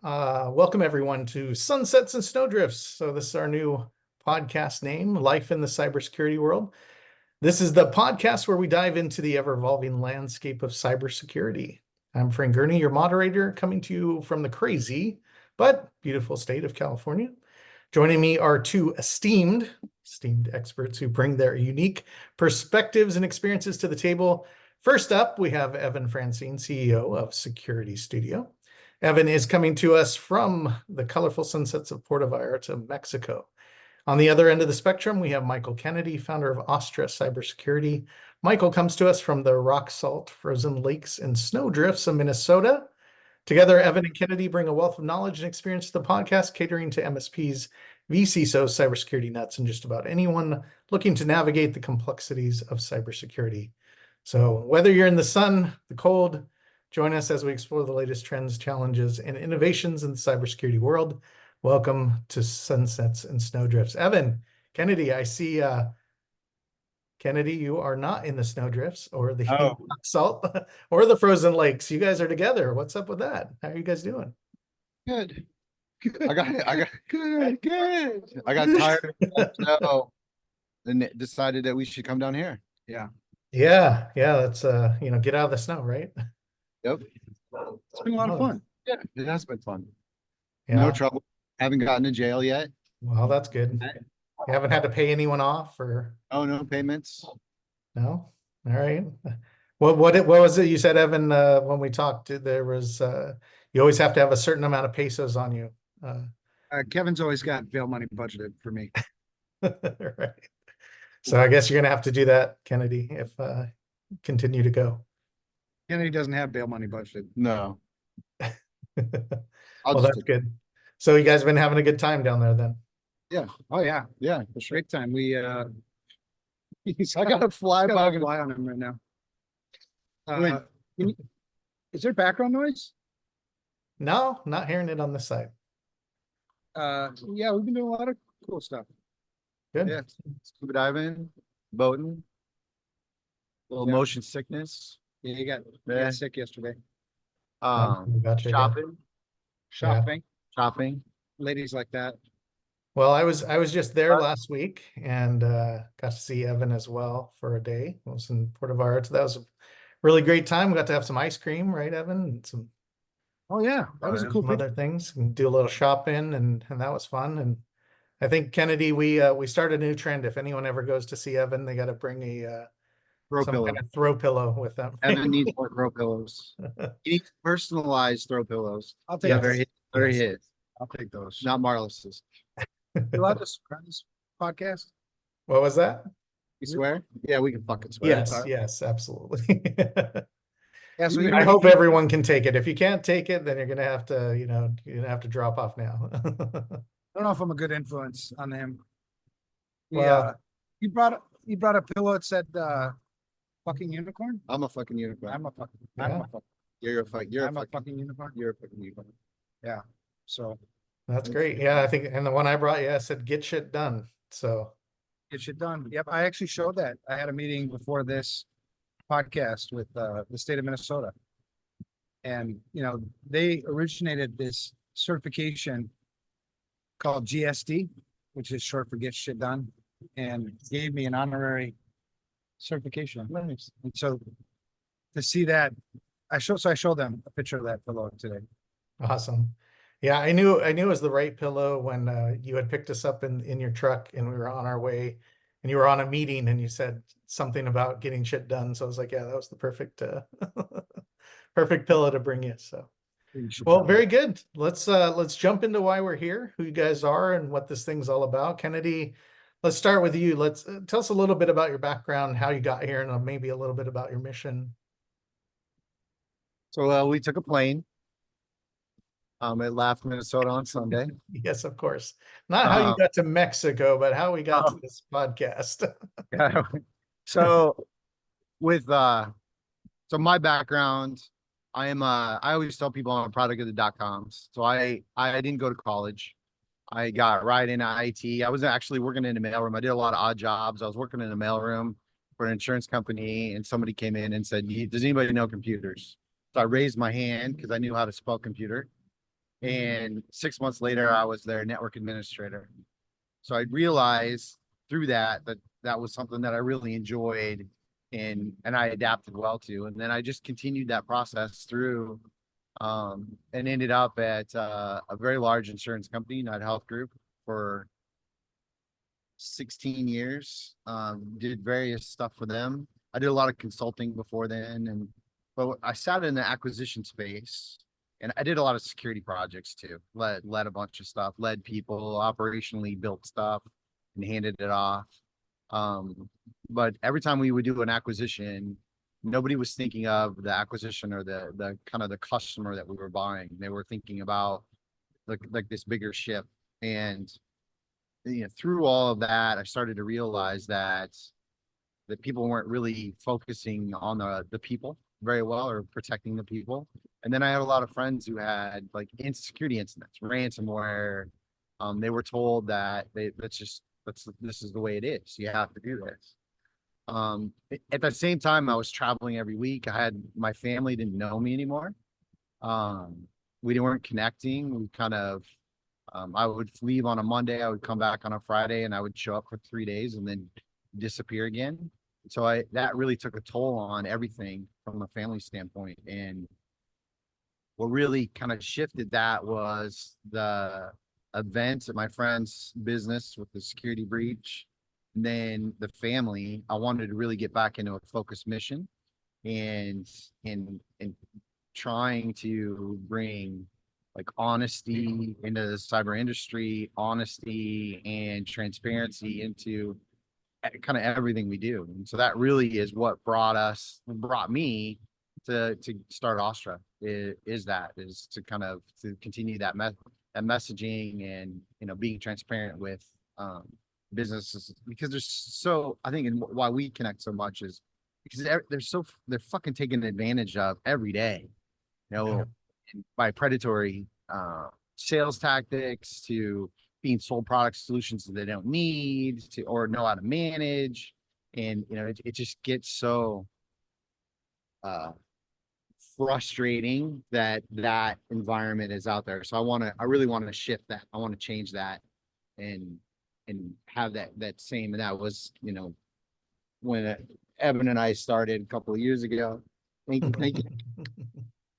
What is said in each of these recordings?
Welcome everyone to Sunsets and Snowdrifts. So this is our new podcast name, Life in the Cybersecurity World. This is the podcast where we dive into the ever-evolving landscape of cybersecurity. I'm Frank Gurnee, your moderator, coming to you from the crazy but beautiful state of California. Joining me are two esteemed experts who bring their unique perspectives and experiences to the table. First up, we have Evan Francen, CEO of Security Studio. Evan is coming to us from the colorful sunsets of Puerto Vallarta, Mexico. On the other end of the spectrum, we have Michael Kennedy, founder of Astra Cybersecurity. Michael comes to us from the rock salt frozen lakes and snowdrifts of Minnesota. Together, Evan and Kennedy bring a wealth of knowledge and experience to the podcast, catering to MSPs, vCISOs, cybersecurity nuts, and just about anyone looking to navigate the complexities of cybersecurity. So whether you're in the sun, the cold, join us as we explore the latest trends, challenges, and innovations in the cybersecurity world. Welcome to Sunsets and Snowdrifts. Evan, Kennedy, I see, Kennedy, you are not in the snowdrifts or the salt or the frozen lakes. You guys are together. What's up with that? How are you guys doing? Good. I got good. I got tired of snow and decided that we should come down here. Yeah. Let's get out of the snow, right? Yep. It's been a lot of fun. Yeah, it has been fun. Yeah. No trouble. Haven't gotten to jail yet. Well, that's good. You haven't had to pay anyone off or? Oh, no payments. No. All right. What was it you said, Evan, when we talked? There was you always have to have a certain amount of pesos on you. Kevin's always got bail money budgeted for me. Right. So I guess you're gonna have to do that, Kennedy, if continue to go. Kennedy doesn't have bail money budgeted. No. Well, that's good. So you guys been having a good time down there then? Yeah. Oh yeah. Yeah, for sure. Great time. We I got a fly bug. fly on him right now. Is there background noise? No, not hearing it on this side. Yeah, we've been doing a lot of cool stuff. Good. Yeah. Scuba diving, boating, little motion sickness. Yeah, you got Yeah. sick yesterday. Gotcha. Shopping. Ladies like that. Well, I was just there last week and got to see Evan as well for a day. I was in Puerto Vallarta. That was a really great time. We got to have some ice cream, right, Evan? And some That was a cool some other things and do a little shopping and that was fun. And I think Kennedy, we started a new trend. If anyone ever goes to see Evan, they got to bring some kind of throw pillow with them. Evan needs more throw pillows. He needs personalized throw pillows. I'll take those. Very his. I'll take those. Not Marlis's. You allowed to swear on this podcast? What was that? You swear? Yeah, we can fucking swear. Yes, absolutely. Yeah, so I hope everyone can take it. If you can't take it, then you're gonna have to, you're gonna have to drop off now. I don't know if I'm a good influence on him. Well, you brought a pillow that said fucking unicorn? I'm a fucking unicorn. I'm a fucking You're a fucking unicorn. You're a fucking unicorn. Yeah. So that's great. Yeah, I think, and the one I brought, I said get shit done. So get shit done. Yep, I actually showed that. I had a meeting before this podcast with the state of Minnesota, and they originated this certification called GSD, which is short for get shit done, and gave me an honorary certification. Nice. And so to see that, I showed them a picture of that pillow today. awesome. Yeah, I knew it was the right pillow when you had picked us up in your truck and we were on our way and you were on a meeting and you said something about getting shit done. So I was like, yeah, that was the perfect perfect pillow to bring you. So well, very good. Let's jump into why we're here, who you guys are and what this thing's all about. Kennedy, let's start with you. Let's tell us a little bit about your background, how you got here, and maybe a little bit about your mission. So we took a plane. It left Minnesota on Sunday. Yes, of course. Not how you got to Mexico, but how we got to this podcast. Yeah. So with so my background, I always tell people I'm a product of the .coms. So I didn't go to college. I got right into IT. I was actually working in a mailroom. I did a lot of odd jobs. I was working in a mailroom for an insurance company, and somebody came in and said, does anybody know computers? So I raised my hand because I knew how to spell computer. And 6 months later, I was their network administrator. So I realized through that that was something that I really enjoyed and I adapted well to. And then I just continued that process through and ended up at a very large insurance company, United Health Group, for 16 years. Did various stuff for them. I did a lot of consulting before then, but I sat in the acquisition space and I did a lot of security projects too. Led a bunch of stuff, led people, operationally built stuff and handed it off. But every time we would do an acquisition, nobody was thinking of the acquisition or the kind of the customer that we were buying. They were thinking about like this bigger ship. And through all of that, I started to realize that people weren't really focusing on the people very well or protecting the people. And then I had a lot of friends who had like security incidents, ransomware. They were told that this is the way it is. You have to do this. At the same time, I was traveling every week. My family didn't know me anymore. We weren't connecting. We kind of, I would leave on a Monday. I would come back on a Friday and I would show up for 3 days and then disappear again. So that really took a toll on everything from a family standpoint. And what really kind of shifted that was the events at my friend's business with the security breach. And then the family, I wanted to really get back into a focused mission and trying to bring like honesty into the cyber industry, honesty and transparency into kind of everything we do. And so that really is what brought me to start Astra is to kind of to continue that messaging and being transparent with businesses, because I think and why we connect so much is because they're fucking taken advantage of every day, by predatory sales tactics to being sold product solutions that they don't need or know how to manage. And, it just gets so frustrating that environment is out there. So I really want to shift that. I want to change that and have that same, and that was, when Evan and I started a couple of years ago. Thank you.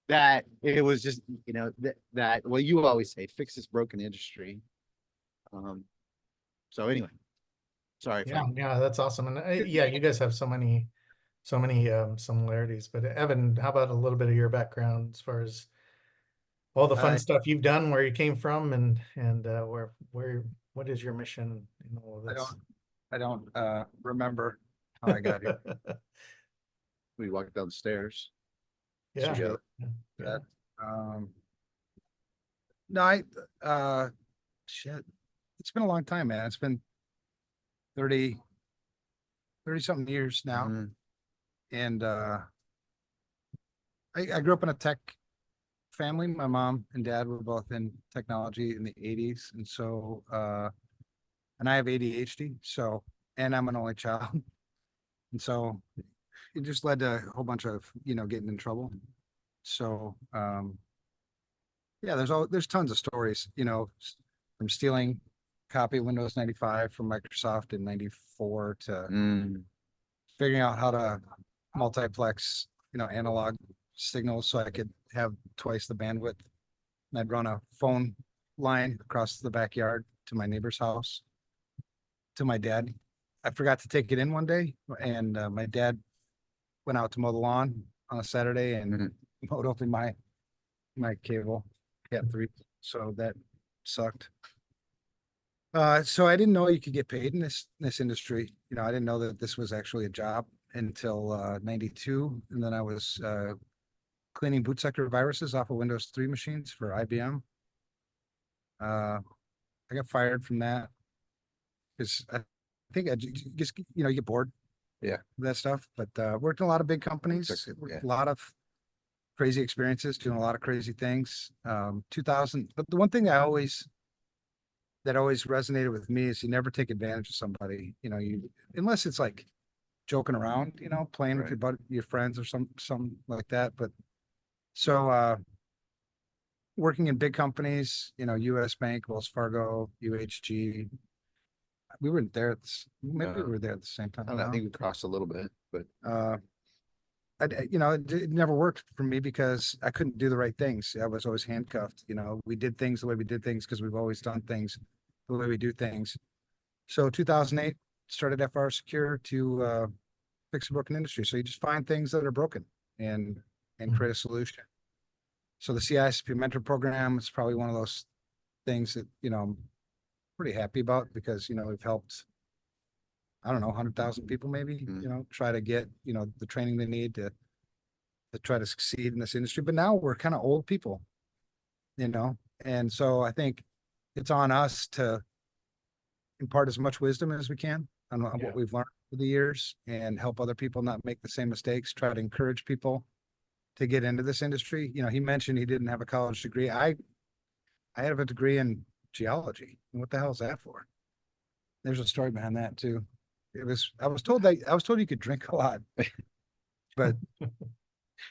That it was just, that well, you always say, fix this broken industry. So anyway, sorry. Yeah, that's awesome. And you guys have so many similarities. But Evan, how about a little bit of your background as far as all the fun stuff you've done, where you came from, and what is your mission in all of this? I don't remember how I got here. We walked down the stairs. Yeah. So, That, no, shit. It's been a long time, man. It's been 30 something years now. Mm-hmm. And I grew up in a tech family. My mom and dad were both in technology in the 80s. And so and I have ADHD, and I'm an only child. And so it just led to a whole bunch of, getting in trouble. So there's tons of stories, from stealing copy of Windows 95 from Microsoft in 94 to figuring out how to multiplex, analog signals so I could have twice the bandwidth. And I'd run a phone line across the backyard to my neighbor's house to my dad. I forgot to take it in one day, and my dad went out to mow the lawn on a Saturday and mowed open my cable Cat 3. So that sucked. So I didn't know you could get paid in this industry. I didn't know that this was actually a job until 92. And then I was cleaning boot sector viruses off of Windows 3 machines for IBM. I got fired from that because I think I just, you get bored. Yeah. That stuff. But worked in a lot of big companies, a lot of crazy experiences, doing a lot of crazy things. 2000, but the one thing that always resonated with me is you never take advantage of somebody, unless it's like joking around, playing with your friends or some like that. But so working in big companies, you know, US Bank, Wells Fargo, UHG. We weren't there. Maybe we were there at the same time. I don't know, I think we crossed a little bit, but You know, it never worked for me because I couldn't do the right things. I was always handcuffed. You know, we did things the way we did things because we've always done things the way we do things. So 2008 started FR Secure to fix a broken industry. So you just find things that are broken and create a solution. So the CISP mentor program is probably one of those things that, you know, I'm pretty happy about because, you know, we've helped, I don't know, 100,000 people maybe, you know, try to get, you know, the training they need to try to succeed in this industry. But now we're kind of old people, you know, and so I think it's on us to impart as much wisdom as we can on what we've learned over the years and help other people not make the same mistakes, try to encourage people to get into this industry. You know, he mentioned he didn't have a college degree. I have a degree in geology. What the hell is that for? There's a story behind that too. I was told you could drink a lot, but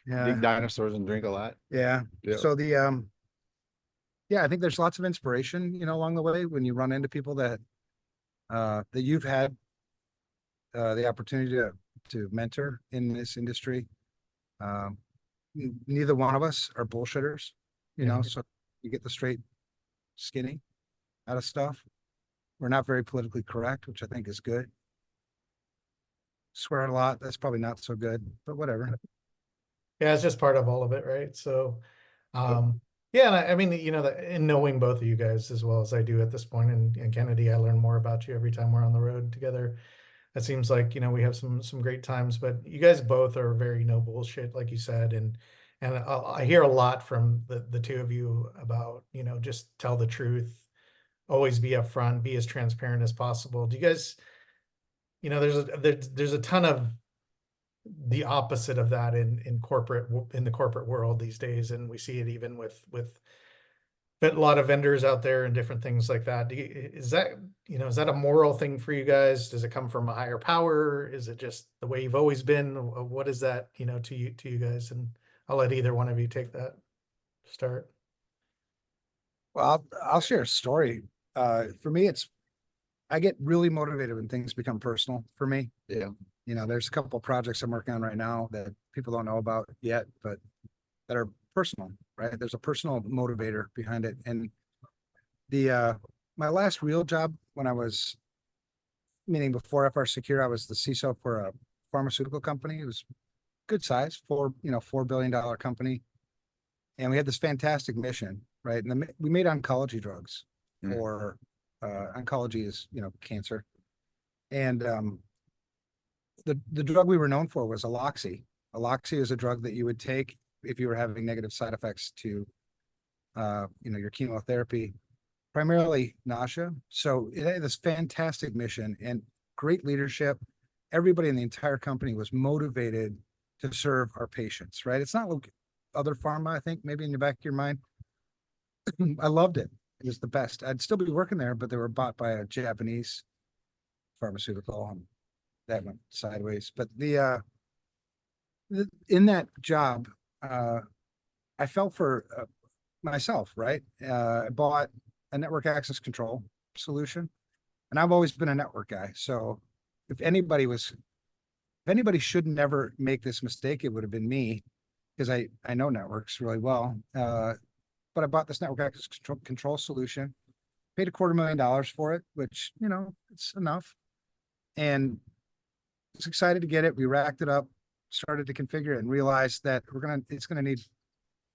yeah, dig dinosaurs and drink a lot. yeah. Yeah. So yeah, I think there's lots of inspiration, you know, along the way when you run into people that you've had the opportunity to mentor in this industry. Neither one of us are bullshitters, you know, so you get the straight skinny out of stuff. We're not very politically correct, which I think is good. Swear a lot, that's probably not so good, but whatever. Yeah, it's just part of all of it, right? So, yeah, and I mean, you know, in knowing both of you guys as well as I do at this point, and Kennedy, I learn more about you every time we're on the road together. It seems like, you know, we have some great times, but you guys both are very no bullshit, like you said, and I hear a lot from the two of you about, you know, just tell the truth, always be upfront, be as transparent as possible. Do you guys, you know, there's a ton of the opposite of that in the corporate world these days, and we see it even with a lot of vendors out there and different things like that. Is that, you know, is that a moral thing for you guys? Does it come from a higher power? Is it just the way you've always been? What is that, you know, to you guys? And I'll let either one of you take that start. Well, I'll share a story. For me, I get really motivated when things become personal for me. Yeah. You know, there's a couple of projects I'm working on right now that people don't know about yet, but that are personal, right? There's a personal motivator behind it. And my last real job when I was, meaning before FR Secure, I was the CISO for a pharmaceutical company. It was good size, $4 billion company. And we had this fantastic mission, right? And we made oncology drugs for, oncology is, you know, cancer. And the drug we were known for was Aloxi. Aloxi is a drug that you would take if you were having negative side effects to, you know, your chemotherapy, primarily nausea. So it had this fantastic mission and great leadership. Everybody in the entire company was motivated to serve our patients, right? It's not like other pharma, I think, maybe in the back of your mind. I loved it. It was the best. I'd still be working there, but they were bought by a Japanese pharmaceutical and that went sideways. But in that job, I felt for myself, right? I bought a network access control solution, and I've always been a network guy. So if anybody should never make this mistake, it would have been me, because I know networks really well. But I bought this network access control solution, paid $250,000 for it, which, you know, it's enough. And I was excited to get it. We racked it up, started to configure it, and realized that it's gonna need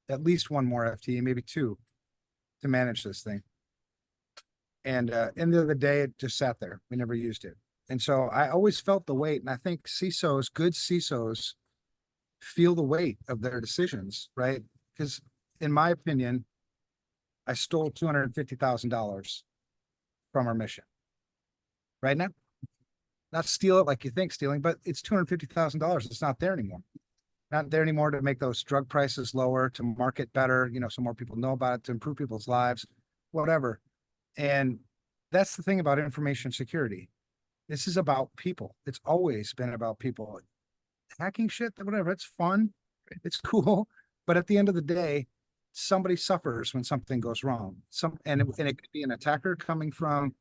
at least one more FTE, maybe two, to manage this thing. And end of the day, it just sat there. We never used it. And so I always felt the weight. And I think good CISOs feel the weight of their decisions, right? Because in my opinion, I stole $250,000 from our mission. Right now, not steal it like you think stealing, but it's $250,000. It's not there anymore. Not there anymore to make those drug prices lower, to market better, you know, so more people know about it, to improve people's lives, whatever. And that's the thing about information security. This is about people. It's always been about people. Hacking shit, whatever, it's fun, it's cool. But at the end of the day, somebody suffers when something goes wrong. And it could be an attacker coming from,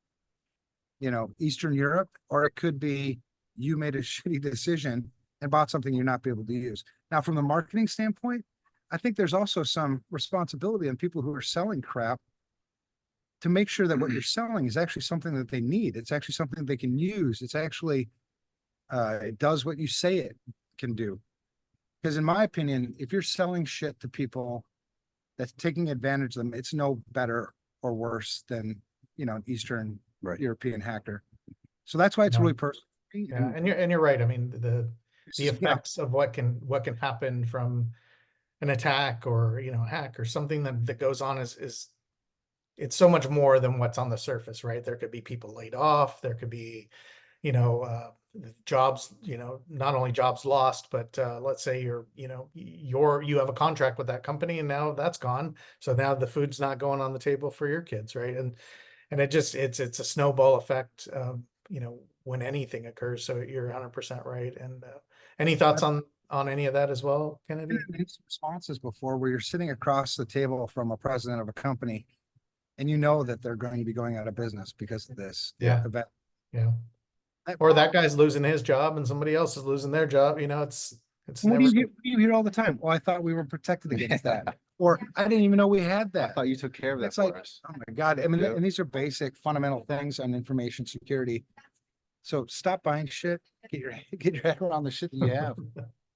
Eastern Europe, or it could be you made a shitty decision and bought something you're not be able to use. Now, from the marketing standpoint, I think there's also some responsibility on people who are selling crap to make sure that what you're selling is actually something that they need. It's actually something they can use. It's actually, it does what you say it can do. Because in my opinion, if you're selling shit to people that's taking advantage of them, it's no better or worse than, an Eastern European hacker. So that's why it's really personal. Yeah, and you're right. I mean, the Yeah. effects of what can happen from an attack or hack or something that goes on is it's so much more than what's on the surface, right? There could be people laid off. There could be jobs, not only jobs lost, but let's say you have a contract with that company and now that's gone. So now the food's not going on the table for your kids, right? And it's a snowball effect, when anything occurs. So you're 100% right. And any thoughts on any of that as well, Kennedy? Responses before where you're sitting across the table from a president of a company and you know that they're going to be going out of business because of this event. Yeah. Or that guy's losing his job and somebody else is losing their job. It's What never. do you hear all the time? Well, I thought we were protected against that. Or I didn't even know we had I that. thought you took care of that It's for like, us. oh my God. I mean, Yeah. and these are basic fundamental things on information security. So stop buying shit. Get your head around the shit that you have.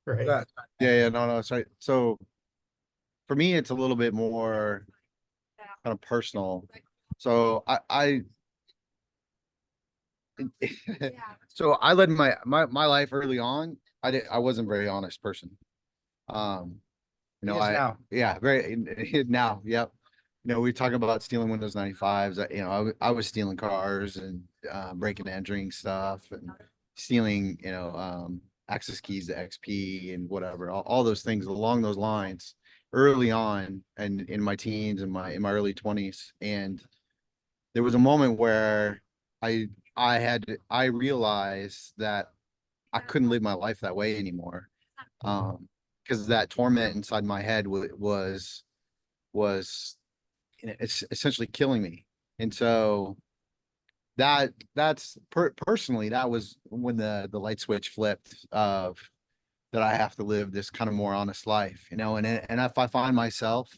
Right. No, sorry. So for me, it's a little bit more kind of personal. So so I led my life early on. I wasn't a very honest person. He is now. Yeah, very now. Yep. We were talking about stealing Windows 95s. I was stealing cars and breaking and entering stuff and stealing, access keys to XP and whatever, all those things along those lines early on and in my teens and in my early 20s. And there was a moment where I realized that I couldn't live my life that way anymore. Because that torment inside my head was it's essentially killing me. And so personally, that was when the light switch flipped of that I have to live this kind of more honest life, and if I find myself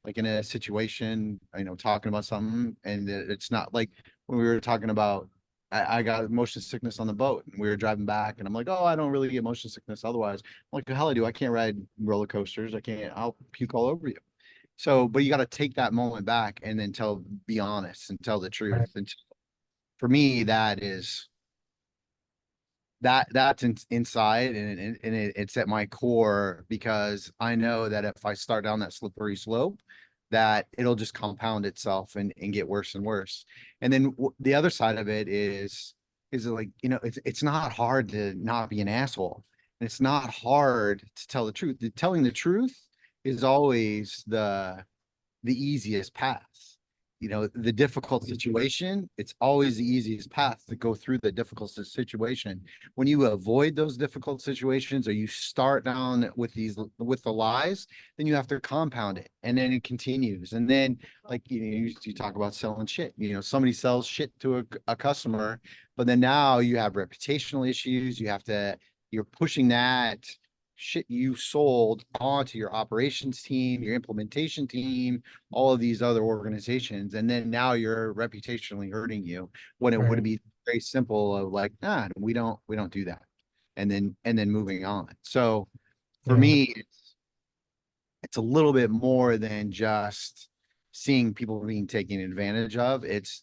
like in a situation, talking about something and it's not like when we were talking about, I got motion sickness on the boat and we were driving back and I'm like, oh, I don't really get motion sickness otherwise. I'm like, the hell I do. I can't ride roller coasters. I'll puke all over you. So, but you got to take that moment back and then be honest and tell the truth. Right. And for me, that's inside and it's at my core, because I know that if I start down that slippery slope, that it'll just compound itself and get worse and worse. And then the other side of it is like, it's not hard to not be an asshole. And it's not hard to tell the truth. Telling the truth is always the easiest path. The difficult situation, it's always the easiest path to go through the difficult situation. When you avoid those difficult situations or you start down with the lies, then you have to compound it and then it continues. And then like, you talk about selling shit, somebody sells shit to a customer, but then now you have reputational issues. You're pushing that shit you sold onto your operations team, your implementation team, all of these other organizations. And then now you're reputationally hurting you when it would be very simple of like, we don't do that. And then moving on. So for me, it's a little bit more than just seeing people being taken advantage of. It's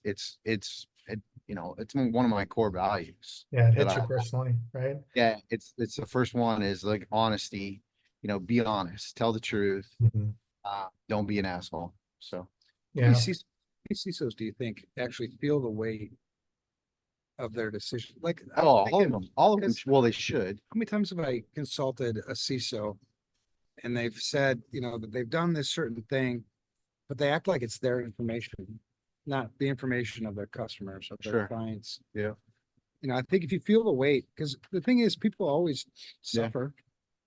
one of my core values. Yeah, it hits you personally, right? Yeah, it's the first one is like honesty. Be honest, tell the truth. Don't be an asshole. So How many CISOs do you think actually feel the weight of their decision? Like, all of them. Well, they should. How many times have I consulted a CISO and they've said, that they've done this certain thing, but they act like it's their information, not the information of their customers, of their clients. Yeah. I think if you feel the weight, because the thing is, people always suffer.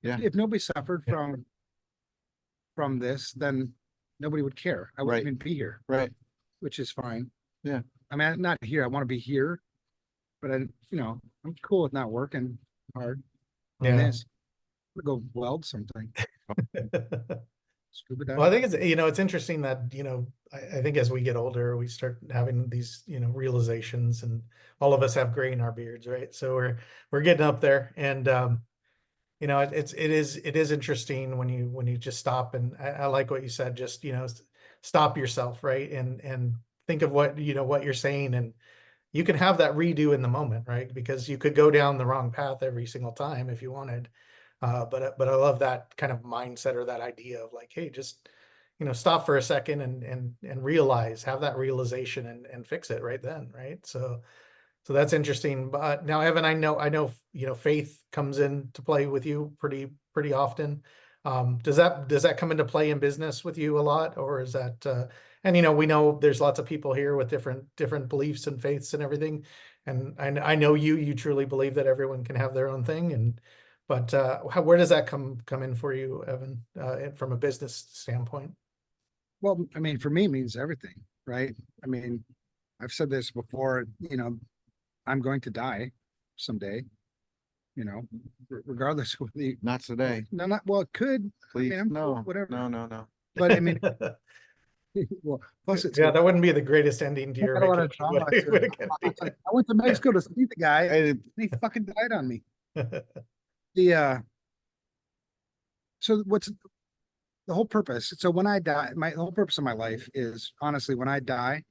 Yeah. If nobody suffered from this, then nobody would care. I wouldn't Right. even be here, Right. which is fine. Yeah. I mean, not here. I want to be here, but I'm cool with not working hard on Yeah. this. I'm gonna go weld something. Scuba dive. Well, I think it's interesting that, I think as we get older, we start having these, realizations, and all of us have gray in our beards, right? So we're getting up there, and it is interesting when you just stop, and I like what you said, just, stop yourself, right? And think of what you're saying, and you can have that redo in the moment, right? Because you could go down the wrong path every single time if you wanted. But I love that kind of mindset, or that idea of like, hey, just, stop for a second, and realize, have that realization, and fix it right then, right? So that's interesting. But now, Evan, I know, faith comes into play with you pretty often. Does that come into play in business with you a lot, or is that, and we know there's lots of people here with different beliefs and faiths and everything. And I know you truly believe that everyone can have their own thing. But where does that come in for you, Evan, from a business standpoint? Well, I mean, for me, it means everything, right? I mean, I've said this before, I'm going to die someday, regardless of whether you, Not today. no, not, well, it could, Please. I'm cool, No. whatever. No. But I mean, well, plus it's, Yeah, that wouldn't be the greatest ending to I your got a lot of vacation, drama. would it? Would it It's like, I went to Mexico to see the guy Hey, and he fucking died on me. be? The, so what's the whole purpose? So when I die, the whole purpose of my life is, honestly, when I die,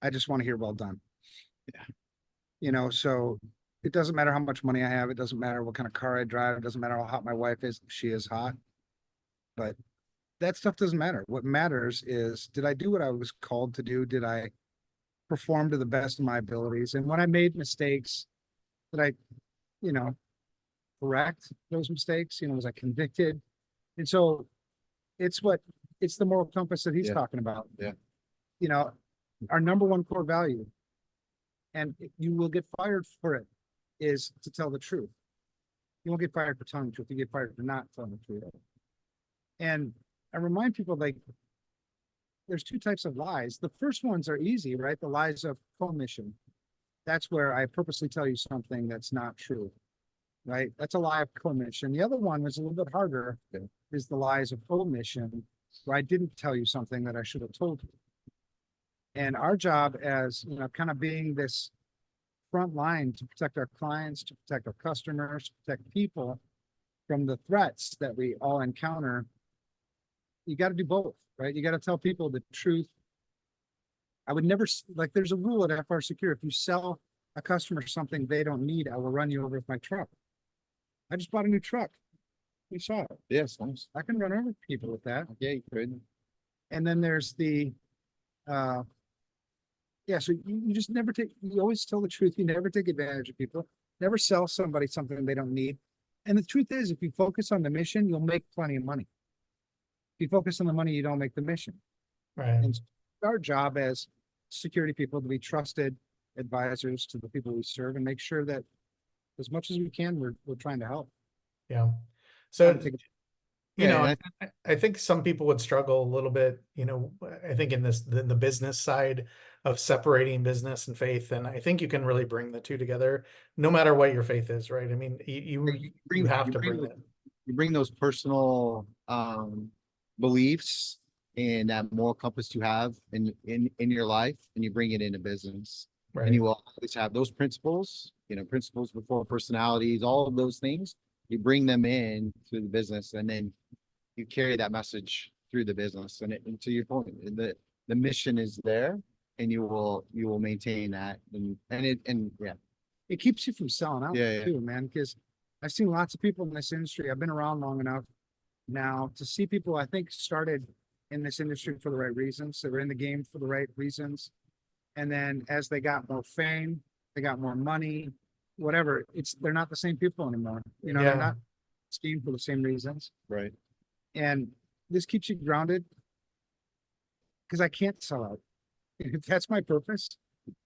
I just want to hear well done. Yeah. So it doesn't matter how much money I have. It doesn't matter what kind of car I drive. It doesn't matter how hot my wife is. She is hot. But that stuff doesn't matter. What matters is, did I do what I was called to do? Did I perform to the best of my abilities? And when I made mistakes, did I, correct those mistakes? Was I convicted? And so it's the moral compass that he's Yeah. talking about. Yeah. Our number one core value, and you will get fired for it, is to tell the truth. You won't get fired for telling the truth. You get fired for not telling the truth. And I remind people, like, there's two types of lies. The first ones are easy, right? The lies of commission. That's where I purposely tell you something that's not true, right? That's a lie of commission. The other one is a little bit harder, is the lies of omission, where I didn't tell you something that I should have told you. And our job as, kind of being this front line to protect our clients, to protect our customers, to protect people from the threats that we all encounter, you got to do both, right? You got to tell people the truth. I would never, like, there's a rule at FR Secure. If you sell a customer something they don't need, I will run you over with my truck. I just bought a new truck. You saw it. Yes, nice. I can run over people with that. Yeah, you could. And then there's the, so you just never you always tell the truth. You never take advantage of people, never sell somebody something they don't need. And the truth is, if you focus on the mission, you'll make plenty of money. If you focus on the money, you don't make the mission. Right. And our job as security people to be trusted advisors to the people we serve, and make sure that as much as we can, we're trying to help. Yeah. So, Yeah, I think some people would struggle a little bit, I think in the business side of separating business and faith. And I think you can really bring the two together, no matter what your faith is, right? I mean, you have to bring it. You bring those personal beliefs and that moral compass you have in your life, and you bring it into business. Right. And you will always have those principles, principles before personalities, all of those things. You bring them in through the business, and then you carry that message through the business. And to your point, the mission is there, and you will maintain that. And It keeps you from selling out Yeah. too, man, because I've seen lots of people in this industry. I've been around long enough now to see people, I think, started in this industry for the right reasons. They were in the game for the right reasons. And then as they got more fame, they got more money, whatever, they're not the same people anymore. They're not schemed for the same reasons. right. And this keeps you grounded, because I can't sell out. That's my purpose.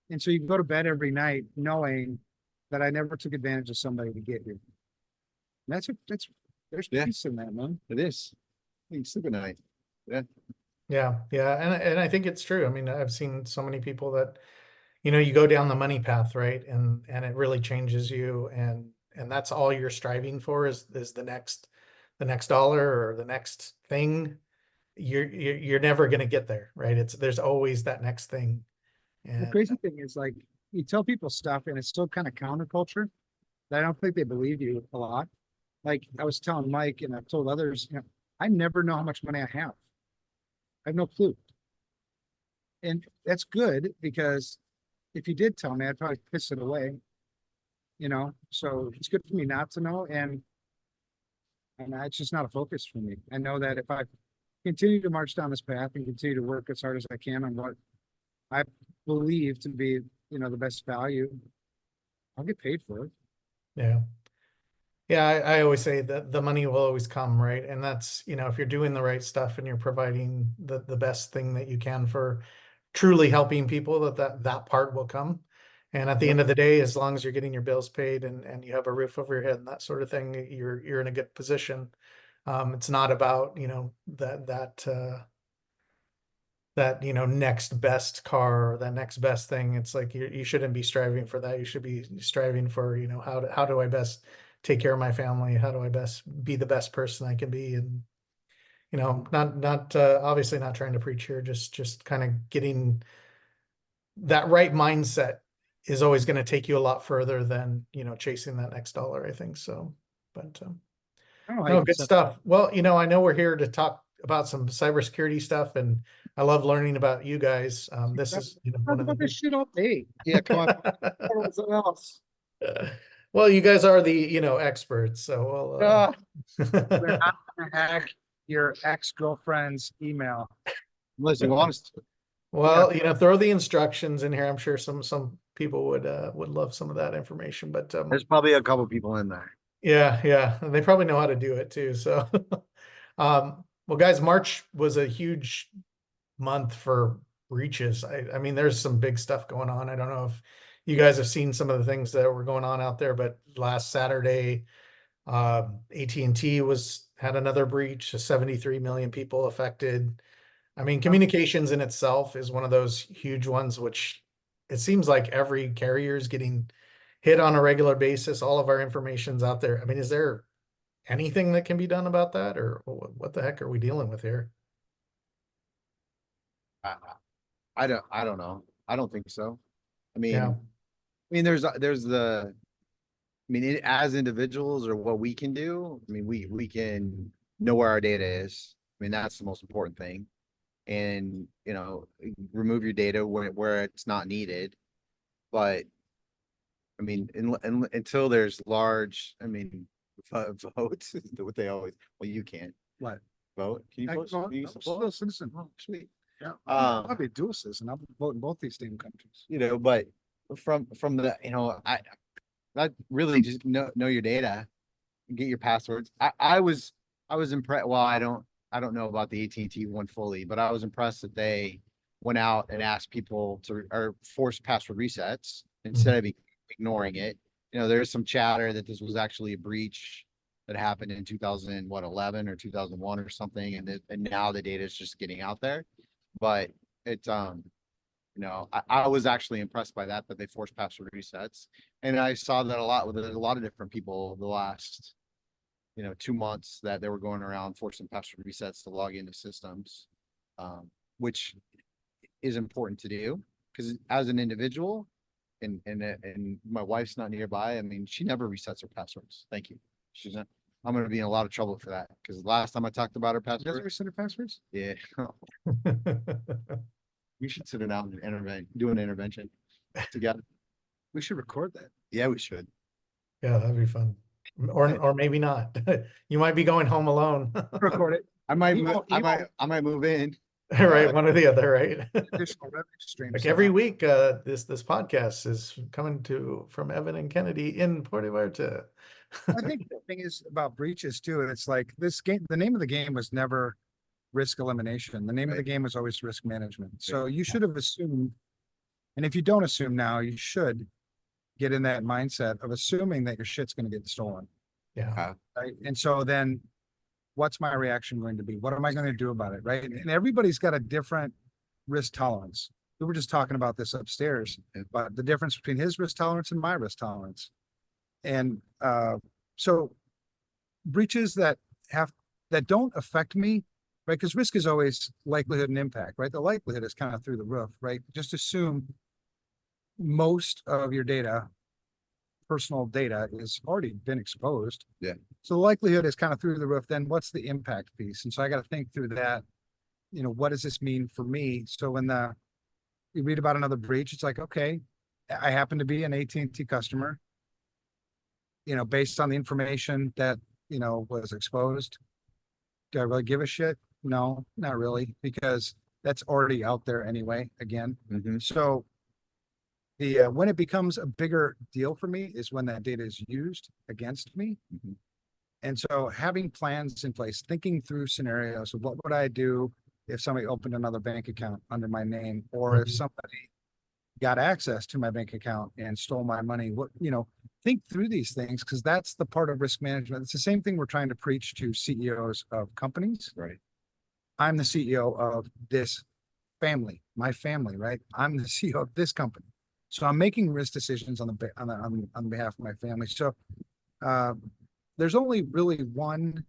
And so you go to bed every night knowing that I never took advantage of somebody to get here. There's Yeah. peace in that, man. It is. You can sleep at night. Yeah. Yeah, yeah, and I think it's true. I mean, I've seen so many people that, you know, you go down the money path, right? And it really changes you, and that's all you're striving for is the next dollar or the next thing. You're never going to get there, right? There's always that next thing. The And crazy thing is, like, you tell people stuff and it's still kind of counterculture that I don't think they believe you a lot. Like I was telling Mike and I've told others, you know, I never know how much money I have. I have no clue. And that's good because if you did tell me, I'd probably piss it away, you know? So it's good for me not to know. And it's just not a focus for me. I know that if I continue to march down this path and continue to work as hard as I can on what I believe to be, you know, the best value, I'll get paid for it. yeah. Yeah, I always say that the money will always come, right? And that's, you know, if you're doing the right stuff and you're providing the best thing that you can for truly helping people, that part will come. And at the end of the day, as long as you're getting your bills paid and you have a roof over your head and that sort of thing, you're in a good position. It's not about, you know, that, you know, next best car or that next best thing. It's like you shouldn't be striving for that. You should be striving for, you know, how do I best take care of my family? How do I best be the best person I can be? And, you know, not obviously not trying to preach here, just kind of getting that right mindset is always going to take you a lot further than, you know, chasing that next dollar, I think so. But I don't know how you no, can good set. stuff. Well, you know, I know we're here to talk about some cybersecurity stuff, and I love learning about you guys. This is, you know, Talk one of the about this big. shit all day. Yeah, come on. Something else. Well, you guys are the, you know, experts, so We're we'll. not gonna hack your ex-girlfriend's email. Unless you want us to. Well, you know, throw the instructions in here. I'm sure some people would love some of that information, but There's probably a couple people in there. yeah, yeah, and they probably know how to do it too. So, well, guys, March was a huge month for breaches. I mean, there's some big stuff going on. I don't know if you guys have seen some of the things that were going on out there, but last Saturday, AT&T had another breach, 73 million people affected. I mean, communications in itself is one of those huge ones, which it seems like every carrier is getting hit on a regular basis. All of our information's out there. I mean, is there anything that can be done about that, or what the heck are we dealing with here? I, I don't know. I don't think so. Yeah, There's as individuals or what we can do, we can know where our data is. That's the most important thing. And, you know, remove your data where it's not needed. But until there's large, votes, what they always, well, you can't What? vote. Can you vote? I'm You a still a citizen. Oh, sweet. Yeah. Um, I'll be a dual citizen. I'll vote in both these damn countries. you know, but from the, I really just know your data, get your passwords. I was impressed. Well, I don't know about the AT&T one fully, but I was impressed that they went out and asked people to or force password resets instead of ignoring it. You know, there's some chatter that this was actually a breach that happened in 2011 or 2001 or something, and now the data is just getting out there. But it's I was actually impressed by that they forced password resets, and I saw that a lot with a lot of different people the last 2 months that they were going around forcing password resets to log into systems, which is important to do because as an individual, and my wife's not nearby. She never resets her passwords. Thank you. She's not. I'm going to be in a lot of trouble for that because last time I talked about her Does it password, reset her passwords? yeah, we should sit down and do an intervention together. We should record that. Yeah, we should. Yeah, that'd be fun. Or maybe not. You might be going home alone. Record it. I might, Email- I might move in. Right, one or the other, right? Additional revenue streams. Like every week, this podcast is coming from Evan and Kennedy in Puerto Vallarta. I think the thing is about breaches too, and it's like this game, the name of the game was never risk elimination. The name of the game was always risk management. So you should have assumed, and if you don't assume now, you should get in that mindset of assuming that your shit's going to get stolen. Yeah, Right. And so then what's my reaction going to be? What am I going to do about it? Right. And everybody's got a different risk tolerance. We were just talking about this upstairs, but the difference between his risk tolerance and my risk tolerance. And so breaches that don't affect me, right? Because risk is always likelihood and impact, right? The likelihood is kind of through the roof, right? Just assume most of your data, personal data, is already been exposed. Yeah. So the likelihood is kind of through the roof. Then what's the impact piece? And so I got to think through that. You know, what does this mean for me? So when you read about another breach, it's like, okay, I happen to be an AT&T customer. You know, based on the information that, you know, was exposed, do I really give a shit? No, not really, because that's already out there anyway, again. So when it becomes a bigger deal for me is when that data is used against me. And so having plans in place, thinking through scenarios of what would I do if somebody opened another bank account under my name, or if somebody got access to my bank account and stole my money. What, you know, think through these things, because that's the part of risk management. It's the same thing we're trying to preach to CEOs of companies. Right. I'm the CEO of this family, my family, right? I'm the CEO of this company. So I'm making risk decisions on behalf of my family. So there's only really one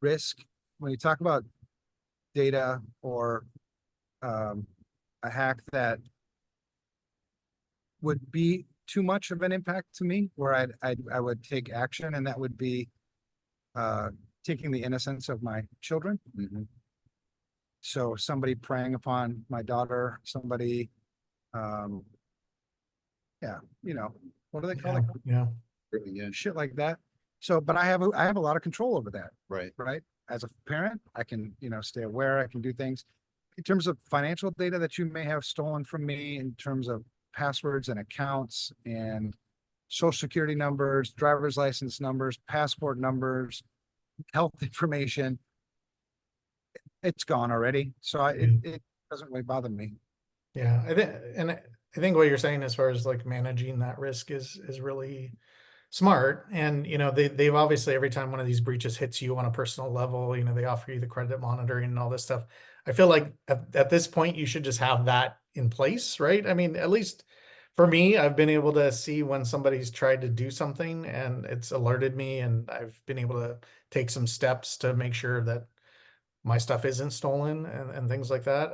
risk when you talk about data or a hack that would be too much of an impact to me, where I would take action, and that would be taking the innocence of my children. So somebody preying upon my daughter, somebody, yeah, you know, what do they call it? Yeah. Yeah. Shit like that. So, but I have a lot of control over that. Right. Right. As a parent, I can, you know, stay aware. I can do things in terms of financial data that you may have stolen from me, in terms of passwords and accounts and social security numbers, driver's license numbers, passport numbers, health information. It's gone already. So it doesn't really bother me. Yeah. I think what you're saying as far as like managing that risk is really smart. And, you know, they've obviously, every time one of these breaches hits you on a personal level, you know, they offer you the credit monitoring and all this stuff. I feel like at this point, you should just have that in place, right? I mean, at least for me, I've been able to see when somebody's tried to do something and it's alerted me, and I've been able to take some steps to make sure that my stuff isn't stolen and things like that.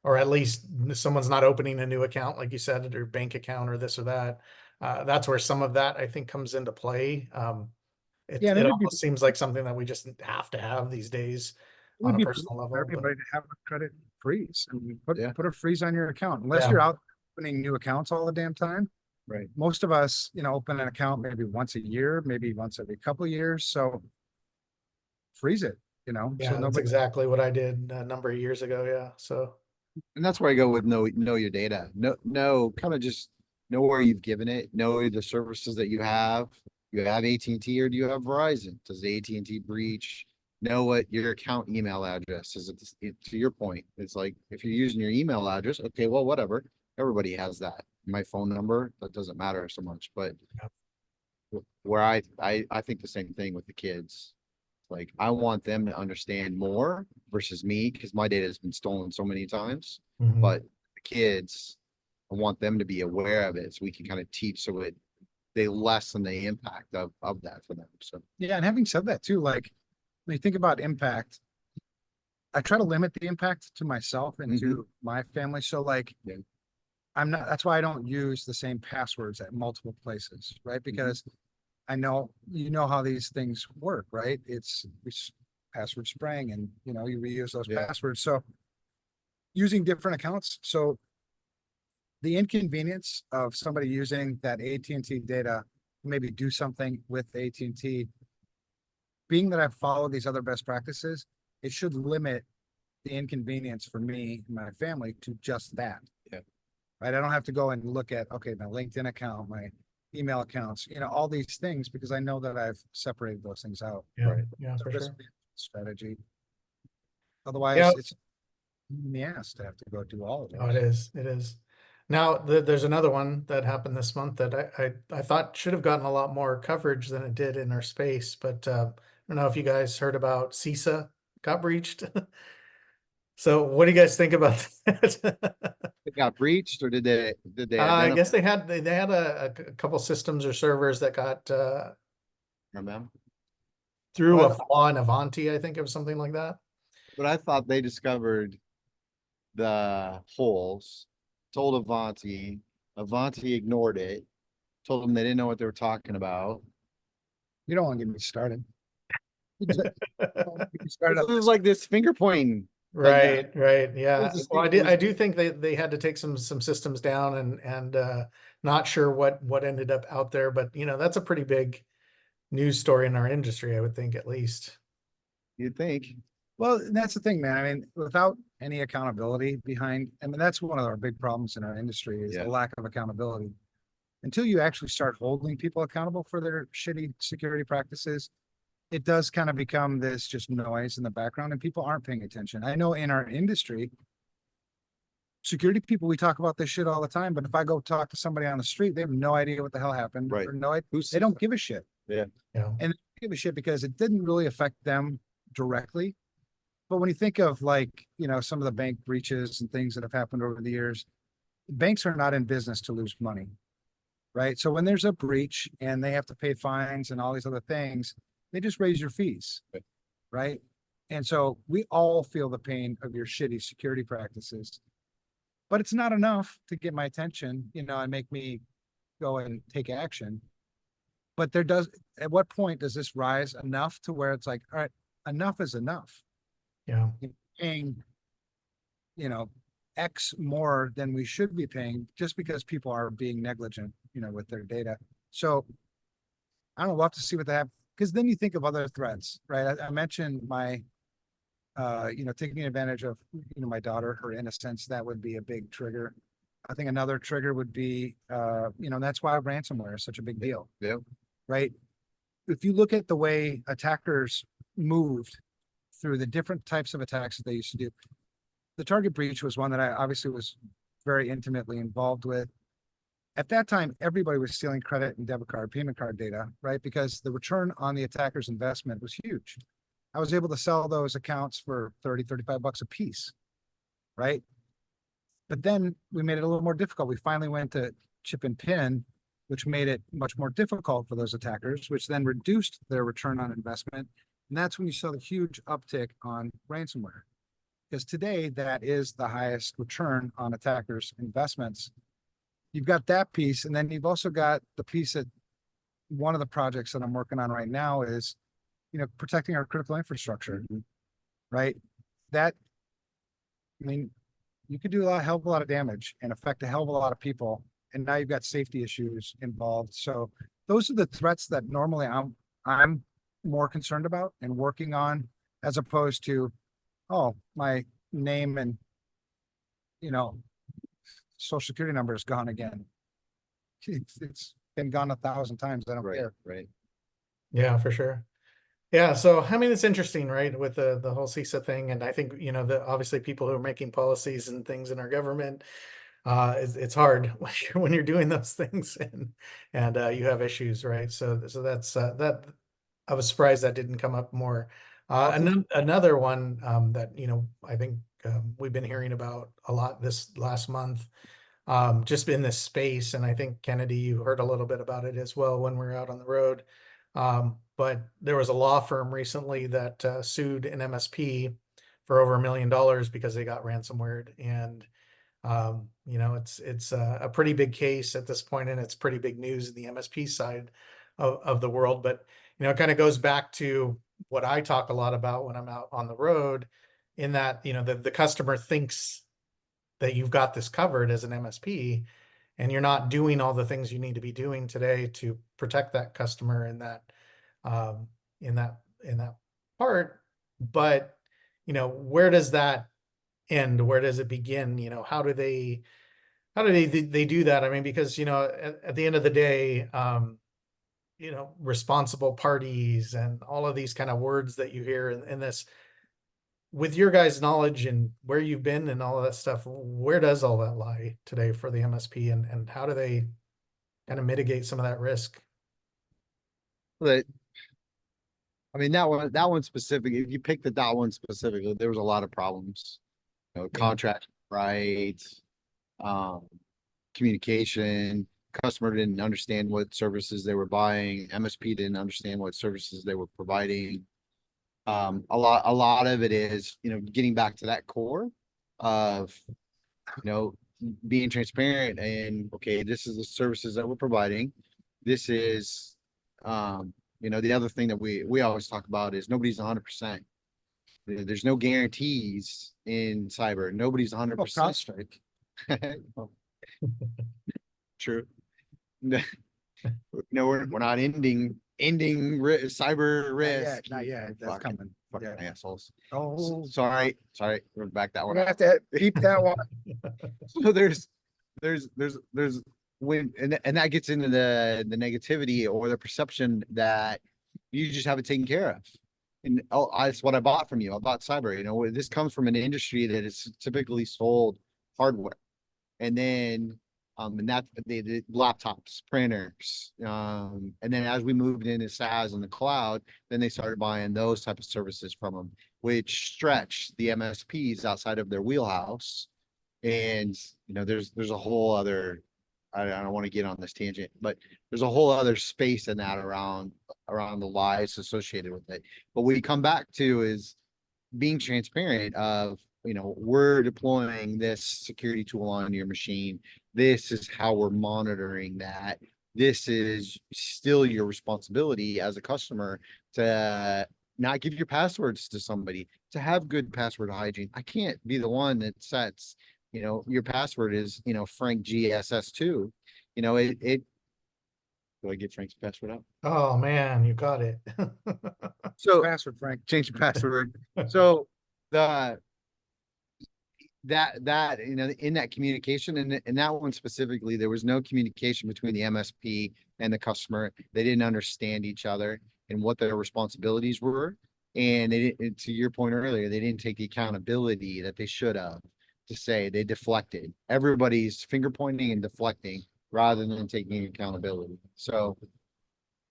Or at least someone's not opening a new account, like you said, or bank account or this or that. That's where some of that I think comes into play. Yeah, It almost seems like something that we just have to have these days it would on a be personal for level. But everybody to have a credit freeze. I mean, Yeah. put a freeze on your account, unless Yeah. you're out opening new accounts all the damn time. Right. Most of us, you know, open an account maybe once a year, maybe once every couple of years. So freeze it, you know. yeah, So that's nobody. exactly what I did a number of years ago. Yeah. So And that's where I go with know your data. Know kind of just know where you've given it, know the services that you have. You have AT&T or do you have Verizon? Does the AT&T breach? Know what your account email address is. To your point, it's like if you're using your email address, okay, well, whatever. Everybody has that. My phone number, that doesn't matter so much. But where I think the same thing with the kids. Like I want them to understand more versus me, because my data has been stolen so many times. But the kids, I want them to be aware of it so we can kind of teach so they lessen the impact of that for them. So Yeah, and having said that too, like when you think about impact, I try to limit the impact to myself and to my family. So like that's why I don't use the same passwords at multiple places, right? Because I know, you know how these things work, right? It's password spraying, and you know, you reuse those passwords. So using different accounts. So the inconvenience of somebody using that AT&T data, maybe do something with AT&T, being that I've followed these other best practices, it should limit the inconvenience for me and my family to just that. Yeah. Right. I don't have to go and look at, okay, my LinkedIn account, my email accounts, you know, all these things, because I know that I've separated those things out. yeah, Right. yeah, So for risk sure. management strategy. Otherwise, Yeah. it's in the ass to have to go do all of Oh, it those. is. It is. Now, there's another one that happened this month that I thought should have gotten a lot more coverage than it did in our space, but don't know if you guys heard about CISA got breached. So what do you guys think about that? It got breached, or did they I identify guess they had a couple systems or servers that got them? through a But, flaw in Avanti, I think, or something like that. but I thought they discovered the holes, told Avanti, Avanti ignored it, told them they didn't know what they were talking about. You don't want to get me started. Get me started This on is like this finger pointing. Right, right, yeah. was Well, it was- I do think they had to take some systems down and not sure what ended up out there, but you know, that's a pretty big news story in our industry, I would think, at least. You'd think. Well, that's the thing, man. I mean, without any accountability behind, I mean, that's one of our big problems in our industry is Yeah. the lack of accountability. Until you actually start holding people accountable for their shitty security practices, it does kind of become this just noise in the background and people aren't paying attention. I know in our industry, security people, we talk about this shit all the time, but if I go talk to somebody on the street, they have no idea what the hell happened. Right. Or no idea. Who's They don't give a shit. Yeah. And they don't give a shit because it didn't really affect them directly. But when you think of like, you know, some of the bank breaches and things that have happened over the years, banks are not in business to lose money, right? So when there's a breach and they have to pay fines and all these other things, they just raise your fees, Right. right? And so we all feel the pain of your shitty security practices, but it's not enough to get my attention, you know, and make me go and take action. But at what point does this rise enough to where it's like, all right, enough is enough. Yeah. Paying, you know, X more than we should be paying just because people are being negligent, you know, with their data. So I don't know, we'll have to see what they have, because then you think of other threats, right? I mentioned my, you know, taking advantage of, you know, my daughter, her innocence, that would be a big trigger. I think another trigger would be, you know, that's why ransomware is such a big deal. Yeah. Right? If you look at the way attackers moved through the different types of attacks that they used to do, the target breach was one that I obviously was very intimately involved with. At that time, everybody was stealing credit and debit card, payment card data, right? Because the return on the attacker's investment was huge. I was able to sell those accounts for 30, 35 bucks a piece, right? But then we made it a little more difficult. We finally went to chip and pin, which made it much more difficult for those attackers, which then reduced their return on investment. And that's when you saw the huge uptick on ransomware. Because today, that is the highest return on attackers' investments. You've got that piece, and then you've also got the piece that one of the projects that I'm working on right now is, you know, protecting our critical infrastructure, right? That, I mean, you could do a hell of a lot of damage and affect a hell of a lot of people. And now you've got safety issues involved. So those are the threats that normally I'm more concerned about and working on, as opposed to, oh, my name and, you know, social security number is gone again. It's been gone 1,000 times. I don't Right. care. Right. Yeah, for sure. Yeah, so I mean, it's interesting, right, with the whole CISA thing, and I think, you know, the obviously people who are making policies and things in our government, it's hard when you're doing those things and you have issues, right? So that's that. I was surprised that didn't come up more. Another one that, you know, I think we've been hearing about a lot this last month, just in this space, and I think Kennedy, you heard a little bit about it as well when we were out on the road. But there was a law firm recently that sued an MSP for over $1 million because they got ransomware, and you know, it's a pretty big case at this point, and it's pretty big news in the MSP side of the world. But you know, it kind of goes back to what I talk a lot about when I'm out on the road, in that, you know, the customer thinks that you've got this covered as an MSP, and you're not doing all the things you need to be doing today to protect that customer in that um, in that part. But you know, where does that end? Where does it begin? You know, how do they do that? I mean, because you know, at the end of the day, you know, responsible parties and all of these kind of words that you hear in this, with your guys' knowledge and where you've been and all of that stuff, where does all that lie today for the MSP, and how do they kind of mitigate some of that risk? But I mean, that one specific, if you picked that one specifically, there was a lot of problems. You know, Yeah. contract rights, communication, customer didn't understand what services they were buying, MSP didn't understand what services they were providing. A lot of it is, getting back to that core of, being transparent and, okay, this is the services that we're providing. This is, the other thing that we always talk about is nobody's 100%. There's no guarantees in cyber. Nobody's 100%. CrowdStrike. True. No, we're not ending cyber risk. Not yet. That's Fucking coming. fucking Yeah. assholes. Oh, Sorry, we're back that we're one. gonna have to keep that one. So there's when and that gets into the negativity or the perception that you just have it taken care of. And that's what I bought from you. I bought cyber. This comes from an industry that is typically sold hardware, and then and that the laptops, printers, and then as we moved into SaaS and the cloud, then they started buying those type of services from them, which stretched the MSPs outside of their wheelhouse. And there's a whole other, I don't want to get on this tangent, but there's a whole other space in that around the lies associated with it. But what we come back to is being transparent of, we're deploying this security tool on your machine. This is how we're monitoring that. This is still your responsibility as a customer to not give your passwords to somebody, to have good password hygiene. I can't be the one that sets, your password is, Frank GSS2. Do I get Frank's password out? Oh, man, you got it. So Password, Frank. change your password. So that in that communication and that one specifically, there was no communication between the MSP and the customer. They didn't understand each other and what their responsibilities were. And they didn't, to your point earlier, they didn't take the accountability that they should have. To say they deflected. Everybody's finger pointing and deflecting rather than taking accountability. So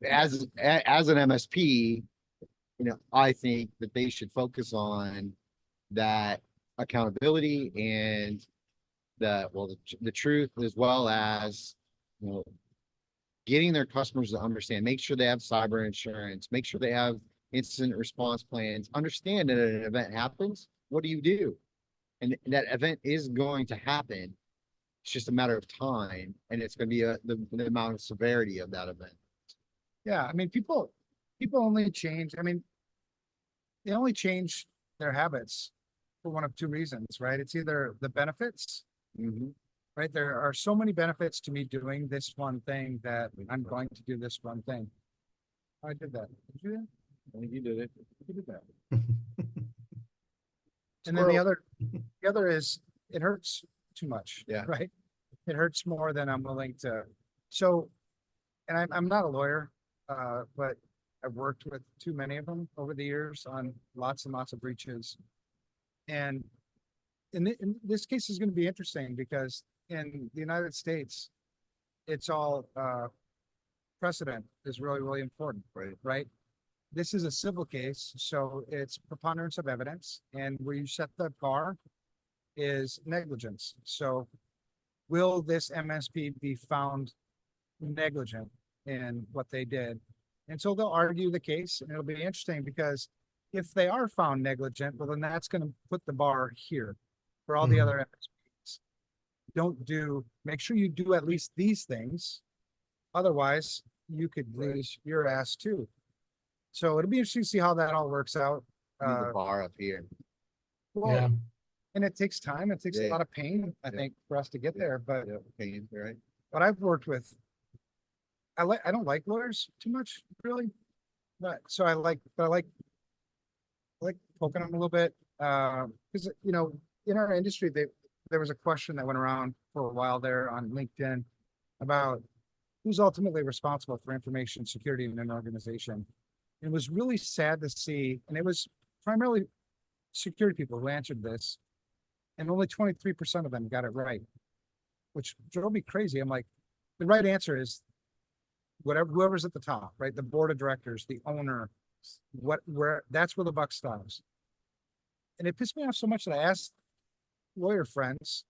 as an MSP, I think that they should focus on that accountability and the truth, as well as getting their customers to understand, make sure they have cyber insurance, make sure they have incident response plans, understand that an event happens, what do you do? And that event is going to happen. It's just a matter of time, and it's going to be the amount of severity of that event. Yeah, I mean, people only change. I mean, they only change their habits for one of two reasons, right? It's either the benefits, right? There are so many benefits to me doing this one thing that I'm going to do this one thing. I did that. Did you do that? I think you did it. You did that. And then the Squirrel. other is it hurts too much. Yeah. Right. It hurts more than I'm willing to. So, and I'm not a lawyer, but I've worked with too many of them over the years on lots and lots of breaches. And in this case is going to be interesting because in the United States, it's all precedent is really, really important, right? This is a civil case, so it's preponderance of evidence, and where you set the bar is negligence. So will this MSP be found negligent in what they did? And so they'll argue the case, and it'll be interesting because if they are found negligent, well, then that's going to put the bar here for all the other MSPs. Make sure you do at least these things. Otherwise, you could lose your ass too. So it'll be interesting to see how that all works out. The bar up here. Well, Yeah. and it takes time. It takes a Yeah. lot of pain, I Yeah. think, for us to get there. But Pain, right? but I've worked with. I don't like lawyers too much, really. But so I like poking them a little bit. Because in our industry, there was a question that went around for a while there on LinkedIn about who's ultimately responsible for information security in an organization. It was really sad to see, and it was primarily security people who answered this, and only 23% of them got it right, which drove me crazy. I'm like, the right answer is whoever's at the top, right? The board of directors, the owner, That's where the buck stops. And it pissed me off so much that I asked lawyer friends.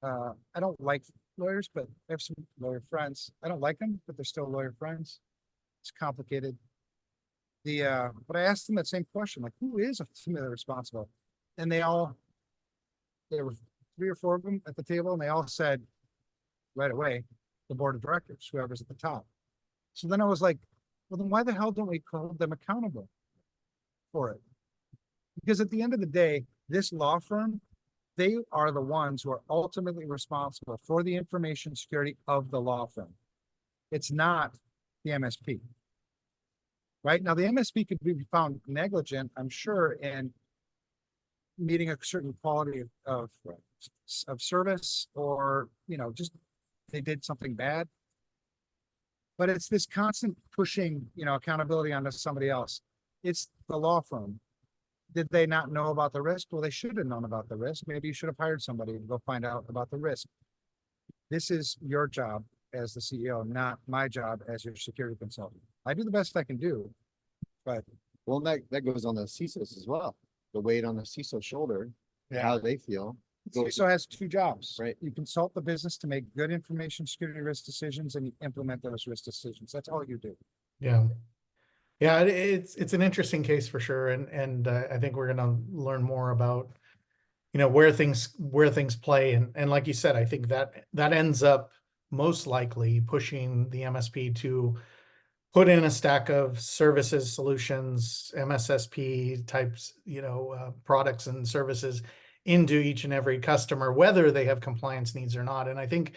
I don't like lawyers, but I have some lawyer friends. I don't like them, but they're still lawyer friends. It's complicated. But I asked them that same question, like, who is ultimately responsible? And there were 3 or 4 of them at the table, and they all said right away, the board of directors, whoever's at the top. So then I was like, well, then why the hell don't we hold them accountable for it? Because at the end of the day, this law firm, they are the ones who are ultimately responsible for the information security of the law firm. It's not the MSP. Right now, the MSP could be found negligent, I'm sure, in meeting a certain quality of service, or, just they did something bad. But it's this constant pushing, accountability onto somebody else. It's the law firm. Did they not know about the risk? Well, they should have known about the risk. Maybe you should have hired somebody to go find out about the risk. This is your job as the CEO, not my job as your security consultant. I do the best I can do, but Well, that goes on the CISOs as well. The weight on the CISO shoulder, Yeah. how they feel. CISO has 2 jobs. Right. You consult the business to make good information security risk decisions, and you implement those risk decisions. That's all you do. Yeah. Yeah, it's an interesting case for sure, and I think we're going to learn more about where things play, and like you said, I think that ends up most likely pushing the MSP to put in a stack of services, solutions, MSSP types, products and services into each and every customer, whether they have compliance needs or not. And I think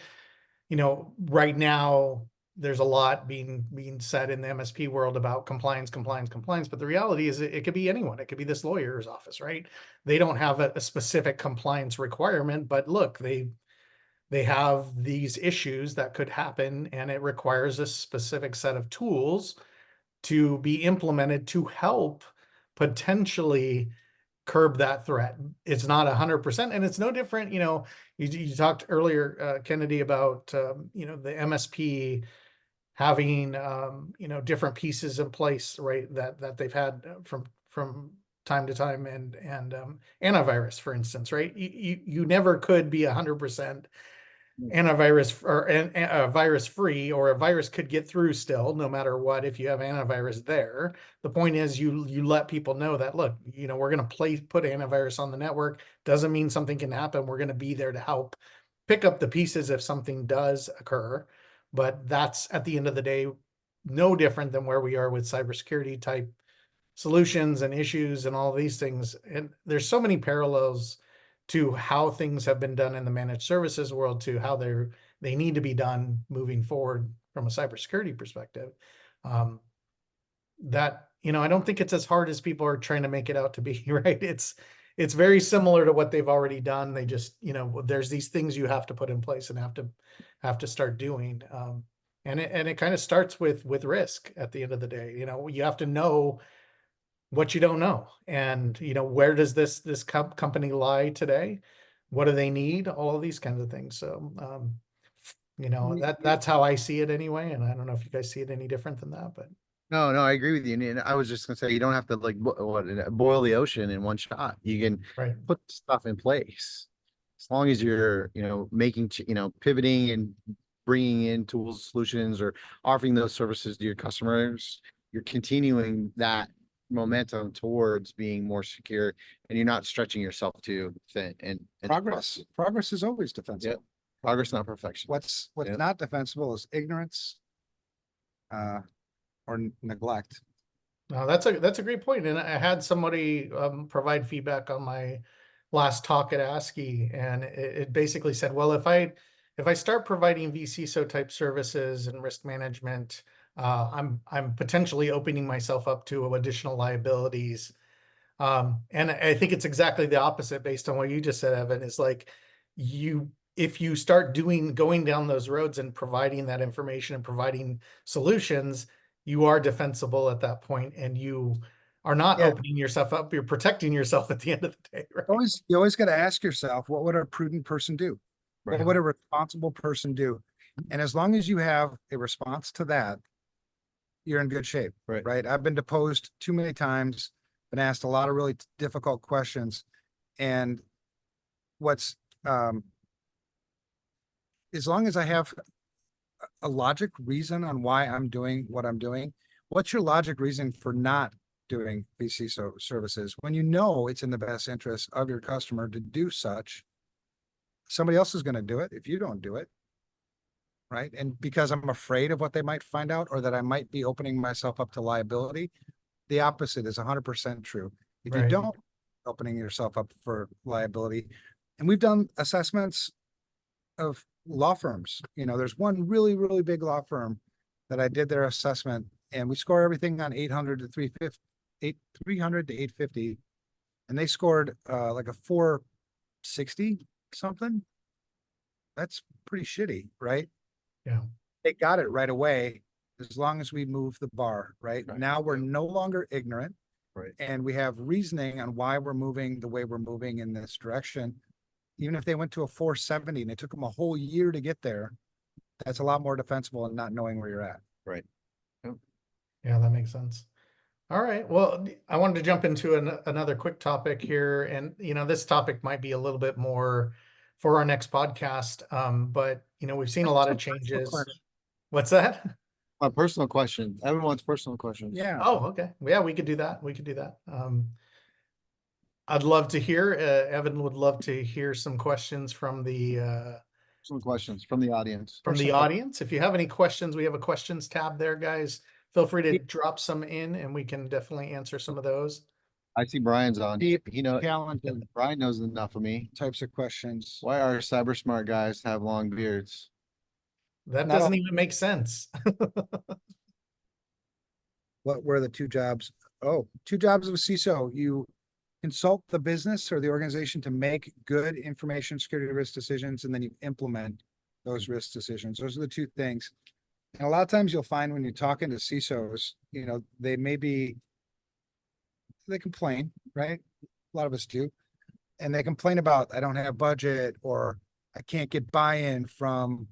right now, there's a lot being said in the MSP world about compliance, but the reality is it could be anyone. It could be this lawyer's office, right? They don't have a specific compliance requirement, but look, they have these issues that could happen, and it requires a specific set of tools to be implemented to help potentially curb that threat. It's not 100%, and it's no different. You talked earlier, Kennedy, about the MSP having different pieces in place, right? That they've had from time to time, and antivirus, for instance, right? You never could be 100% antivirus or virus free, or a virus could get through still, no matter what, if you have antivirus there. The point is you let people know that, look, we're going to put antivirus on the network. Doesn't mean something can happen. We're going to be there to help pick up the pieces if something does occur. But that's, at the end of the day, no different than where we are with cybersecurity type solutions and issues and all these things. And there's so many parallels to how things have been done in the managed services world to how they need to be done moving forward from a cybersecurity perspective. That, I don't think it's as hard as people are trying to make it out to be, right? It's very similar to what they've already done. They just, there's these things you have to put in place and have to start doing. And it kind of starts with risk at the end of the day. You have to know what you don't know, and where does this company lie today? What do they need? All of these kinds of things. So that's how I see it anyway, and I don't know if you guys see it any different than that. But No, I agree with you. And I was just gonna say, you don't have to boil the ocean in one shot. You can right. put stuff in place as long as you're making pivoting and bringing in tools, solutions, or offering those services to your customers. You're continuing that momentum towards being more secure, and you're not stretching yourself too thin. And Progress is always defensible. Progress, not perfection. What's not defensible is ignorance, or neglect. No, that's a great point. And I had somebody provide feedback on my last talk at ASCII, and it basically said, well, if I start providing vCISO type services and risk management, I'm potentially opening myself up to additional liabilities. And I think it's exactly the opposite based on what you just said, Evan. Is like if you start going down those roads and providing that information and providing solutions, you are defensible at that point, and you are not opening yourself up. You're protecting yourself at the end of the day, right? You always got to ask yourself, what would a prudent person do? Right. What would a responsible person do? And as long as you have a response to that, you're in good shape, Right. right? I've been deposed too many times, been asked a lot of really difficult questions. And what's, as long as I have a logic reason on why I'm doing what I'm doing, what's your logic reason for not doing vCISO services? When you know it's in the best interest of your customer to do such, somebody else is going to do it if you don't do it. Right. And because I'm afraid of what they might find out or that I might be opening myself up to liability, the opposite is 100% true. If you Right. don't opening yourself up for liability, and we've done assessments of law firms, there's one really, really big law firm that I did their assessment and we score everything on 800 to 350, 300 to 850. And they scored like a 460 something. That's pretty shitty, right? Yeah. They got it right away as long as we move the bar, right? Right. Now we're no longer ignorant. Right. And we have reasoning on why we're moving the way we're moving in this direction. Even if they went to a 470 and it took them a whole year to get there, that's a lot more defensible than not knowing where you're at. Right. Yeah, that makes sense. All right. Well, I wanted to jump into another quick topic here. And, this topic might be a little bit more for our next podcast. But, we've seen a lot of changes. What's that? My personal question. Everyone's personal questions. Yeah. Oh, okay. Yeah, we could do that. We could do that. I'd love to hear, Evan would love to hear some questions from the Some questions from the audience. audience. If you have any questions, we have a questions tab there, guys. Feel free to drop some in and we can definitely answer some of those. I see Brian's on. Deep, You know, talented Brian knows enough of me. types of questions. Why are cyber smart guys have long beards? That Not doesn't all- even make sense. What were the two jobs? Oh, two jobs of a CISO. You consult the business or the organization to make good information security risk decisions, and then you implement those risk decisions. Those are the two things. And a lot of times you'll find when you're talking to CISOs, they complain, right? A lot of us do. And they complain about, I don't have budget, or I can't get buy-in from,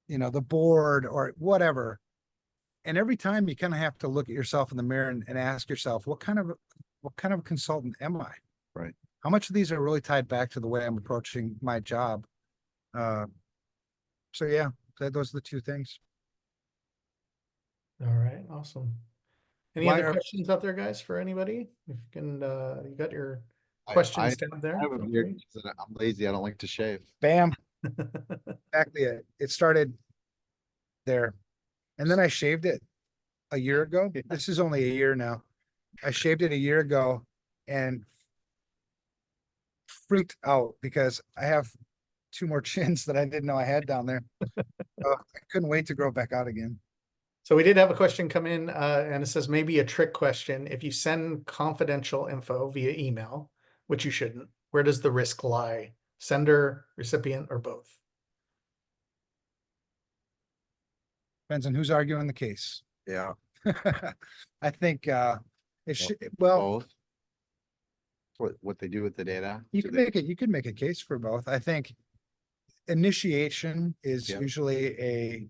the board or whatever. And every time you kind of have to look at yourself in the mirror and ask yourself, what kind of consultant am I? Right. How much of these are really tied back to the way I'm approaching my job? So yeah, those are the two things. All right, awesome. Any Why other are- questions out there, guys, for anybody? If you can, you got your I- questions tab there. I have a Feel beard free. because I'm lazy. I don't like to shave. Bam, exactly it. It started there. And then I shaved it a year ago. This is only a year now. I shaved it a year ago and freaked out because I have two more chins that I didn't know I had down there. I couldn't wait to grow back out again. So we did have a question come in, and it says maybe a trick question. If you send confidential info via email, which you shouldn't, where does the risk lie? Sender, recipient, or both? Depends on who's arguing the case. Yeah. I think it should, well, Both. What they do with the data. you So could they- make it, you could make a case for both. I think initiation is Yeah. usually a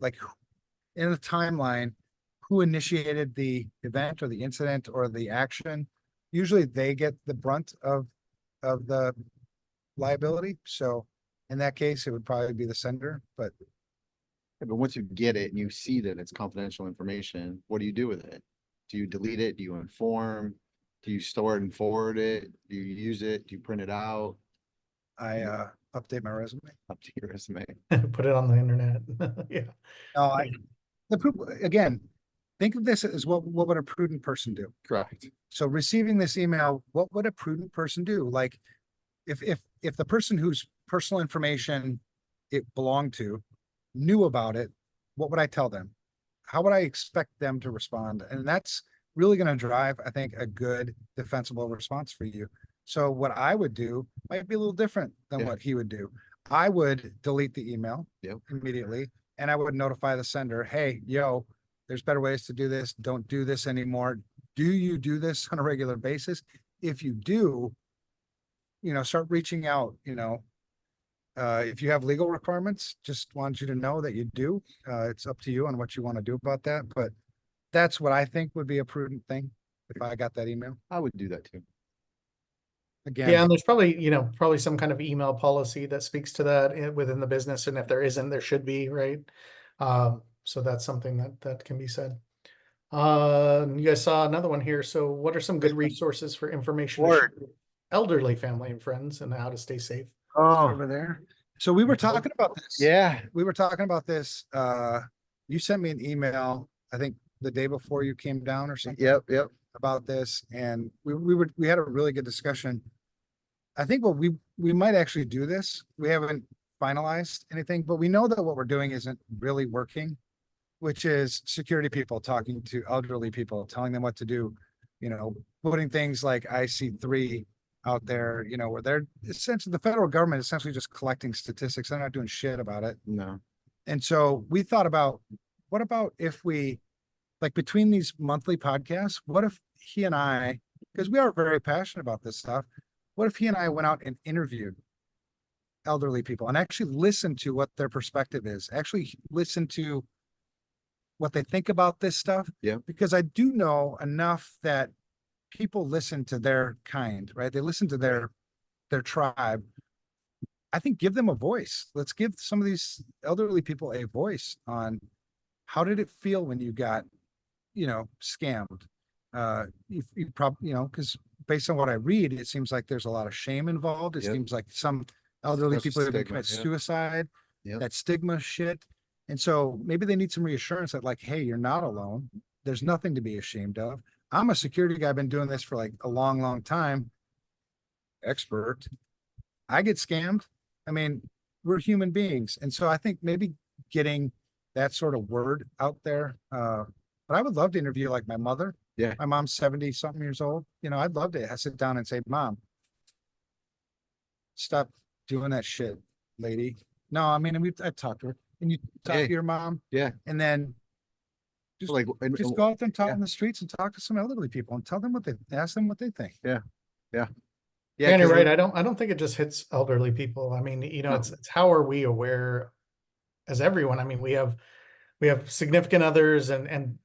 like in the timeline, who initiated the event or the incident or the action. Usually they get the brunt of the liability. So in that case, it would probably be the sender, but Yeah, but once you get it and you see that it's confidential information, what do you do with it? Do you delete it? Do you inform? Do you store it and forward it? Do you use it? Do you print it out? I update my resume. Up to your resume. Put it on the internet. Yeah. No, again, think of this as what would a prudent person do? Correct. So receiving this email, what would a prudent person do? Like if the person whose personal information it belonged to knew about it, what would I tell them? How would I expect them to respond? And that's really going to drive, I think, a good defensible response for you. So what I would do might be a little different than Yeah. what he would do. I would delete the email Yep. immediately, and I would notify the sender, hey, yo, there's better ways to do this. Don't do this anymore. Do you do this on a regular basis? If you do, start reaching out, If you have legal requirements, just want you to know that you do. It's up to you on what you want to do about that, but that's what I think would be a prudent thing if I got that email. I would do that too. Again, Yeah, and there's probably, probably some kind of email policy that speaks to that within the business, and if there isn't, there should be, right? So that's something that can be said. You guys saw another one here. So what are some good resources for information to share with elderly family and friends and how to stay safe? Oh, over there. So we were talking about this. yeah. We were talking about this. You sent me an email, I think the day before you came down or something. Yep. About this, and we had a really good discussion. I think what we might actually do this. We haven't finalized anything, but we know that what we're doing isn't really working, which is security people talking to elderly people, telling them what to do, putting things like IC3 out there, where they're essentially, the federal government is essentially just collecting statistics. They're not doing shit about it. No. And so we thought about, what about if we, like between these monthly podcasts, what if he and I, because we are very passionate about this stuff, what if he and I went out and interviewed elderly people and actually listened to what their perspective is, actually listen to what they think about this stuff? Yeah. Because I do know enough that people listen to their kind, right? They listen to their tribe. I think give them a voice. Let's give some of these elderly people a voice on how did it feel when you got, scammed. You probably, because based on what I read, it seems like there's a lot of shame involved. It seems like some elderly people have commit suicide, that stigma shit. And so maybe they need some reassurance that like, hey, you're not alone. There's nothing to be ashamed of. I'm a security guy. I've been doing this for like a long, long time. Expert. I get scammed. I mean, we're human beings. And so I think maybe getting that sort of word out there. But I would love to interview like my mother. Yeah. My mom's 70 something years old. I'd love to sit down and say, Mom, stop doing that shit, lady. No, I mean, I talked to her. And you talk to your mom. Yeah. And then just go out there and talk in the streets and talk to some elderly people and tell them ask them what they think. Yeah. Yeah, you're right. I don't think it just hits elderly people. I mean, it's how are we aware as everyone? I mean, we have significant others and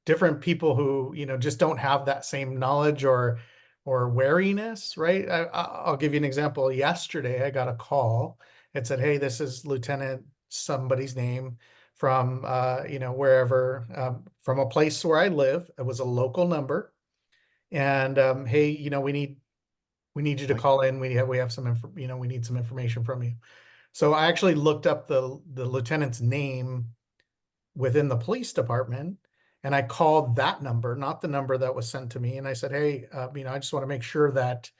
different people who, just don't have that same knowledge or wariness, right? I'll give you an example. Yesterday, I got a call. It said, hey, this is Lieutenant somebody's name from, wherever, from a place where I live. It was a local number. And, hey, we need you to call in. We have some we need some information from you. So I actually looked up the lieutenant's name within the police department, and I called that number, not the number that was sent to me. And I said, hey, I just want to make sure that,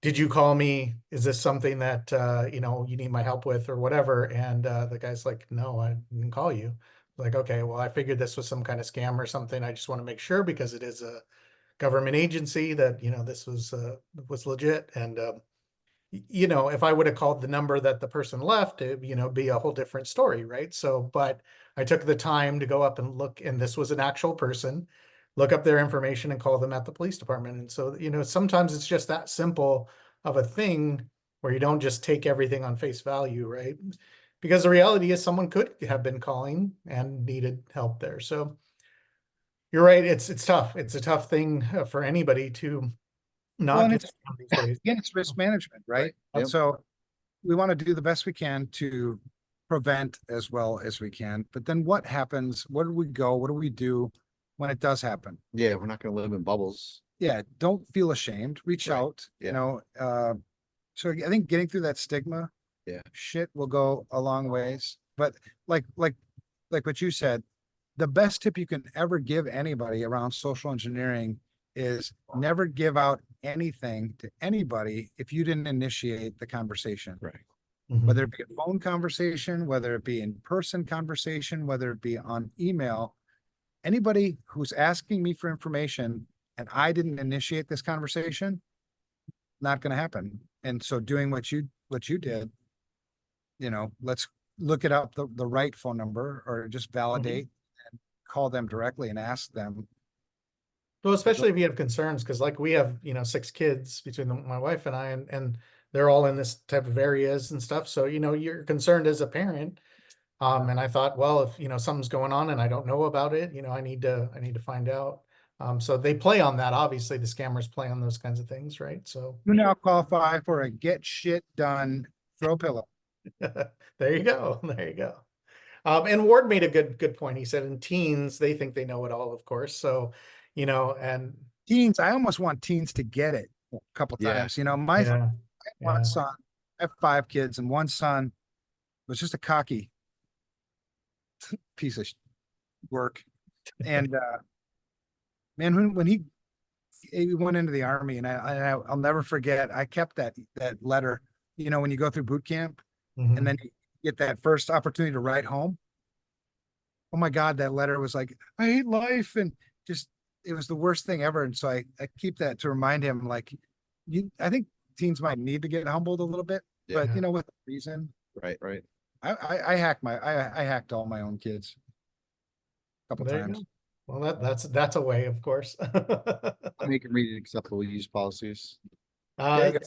did you call me? Is this something that, you need my help with or whatever? And the guy's like, no, I didn't call you. Like, okay, well, I figured this was some kind of scam or something. I just want to make sure because it is a government agency that, this was legit. And, if I would have called the number that the person left, it, be a whole different story, right? So, but I took the time to go up and look, and this was an actual person, look up their information and call them at the police department. And so, sometimes it's just that simple of a thing where you don't just take everything on face value, right? Because the reality is someone could have been calling and needed help there. So you're right. It's tough. It's a tough thing for anybody to not get scammed these days. Again, it's risk management, right? Yep. So we want to do the best we can to prevent as well as we can. But then what happens? Where do we go? What do we do when it does happen? Yeah, we're not going to live in bubbles. Yeah, don't feel ashamed. Reach out. So I think getting through that stigma, shit will go a long ways. But like what you said, the best tip you can ever give anybody around social engineering is never give out anything to anybody if you didn't initiate the conversation. Right. Mhm. Whether it be a phone conversation, whether it be in-person conversation, whether it be on email, anybody who's asking me for information and I didn't initiate this conversation, not going to happen. And so doing what you did, let's look it up, the right phone number, or just validate and call them directly and ask them. Well, especially if you have concerns, because like we have, 6 kids between my wife and I, and they're all in this type of areas and stuff. So, you're concerned as a parent. And I thought, well, if, something's going on and I don't know about it, I need to find out. So they play on that. Obviously the scammers play on those kinds of things, right? So You now qualify for a get shit done throw pillow. there you go. There you go. And Ward made a good point. He said in teens, they think they know it all, of course. So, and Teens, I almost want teens to get it a couple Yeah. times. My yeah, one yeah. son, I have 5 kids, and one son was just a cocky piece of work. And man, when he went into the army, and I'll never forget, I kept that letter. When you go through boot camp, Mhm. and then you get that first opportunity to write home. Oh my God, that letter was like, I hate life, and just it was the worst thing ever. And so I keep that to remind him, like, I think teens might need to get humbled a little bit, but Yeah. with reason. Right, right. I hacked all my own kids a couple There you times. go. Well, that's a way, of course. Make them read acceptable use policies. you go.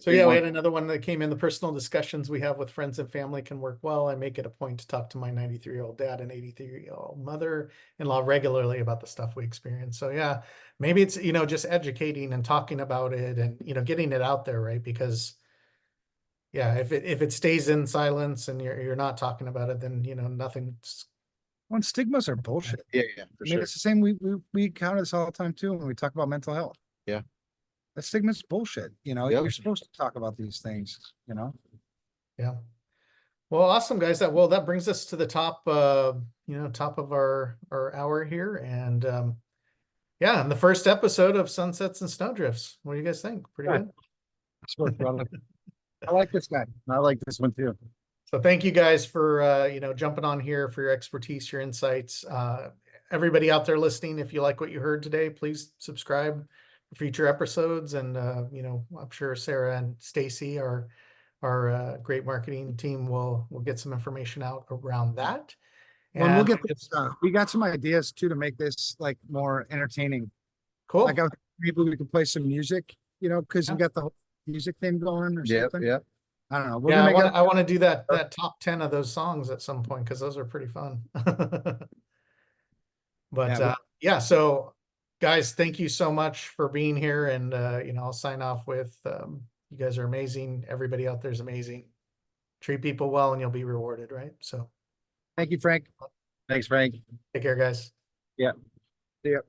So yeah, we had another one that came in. The personal discussions we have with friends and family can work well. I make it a point to talk to my 93-year-old dad and 83-year-old mother-in-law regularly about the stuff we experience. So yeah, maybe it's, just educating and talking about it and, getting it out there, right? Because yeah, if it stays in silence and you're not talking about it, then, nothing's. Well, stigmas are bullshit. Yeah, for I mean, it's the same. We counter this all the time too when we talk about mental health. Yeah. That stigma's bullshit. Yep. You're supposed to talk about these things. Yeah. Well, awesome, guys. That brings us to the top, top of our hour here. And yeah, and the first episode of Sunsets and Snowdrifts. What do you guys think? Pretty good. Nice work, brother. I like this guy. I like this one too. So thank you guys for, jumping on here, for your expertise, your insights. Everybody out there listening, if you like what you heard today, please subscribe for future episodes. And, I'm sure Sarah and Stacy, our great marketing team, will get some information out around that. Well, we'll And get this. We got some ideas too to make this like more entertaining. cool. Like maybe we can play some music, because we got the whole music thing going or something. Yeah. I don't know. We're Yeah, gonna I want to do that top 10 of those songs at some point, because those are pretty fun. But yeah, so guys, thank you so much for being here. And I'll sign off with you guys are amazing. Everybody out there is amazing. Treat people well and you'll be rewarded, right? So Thank you, Frank. Thanks, Frank. take care, guys. See ya.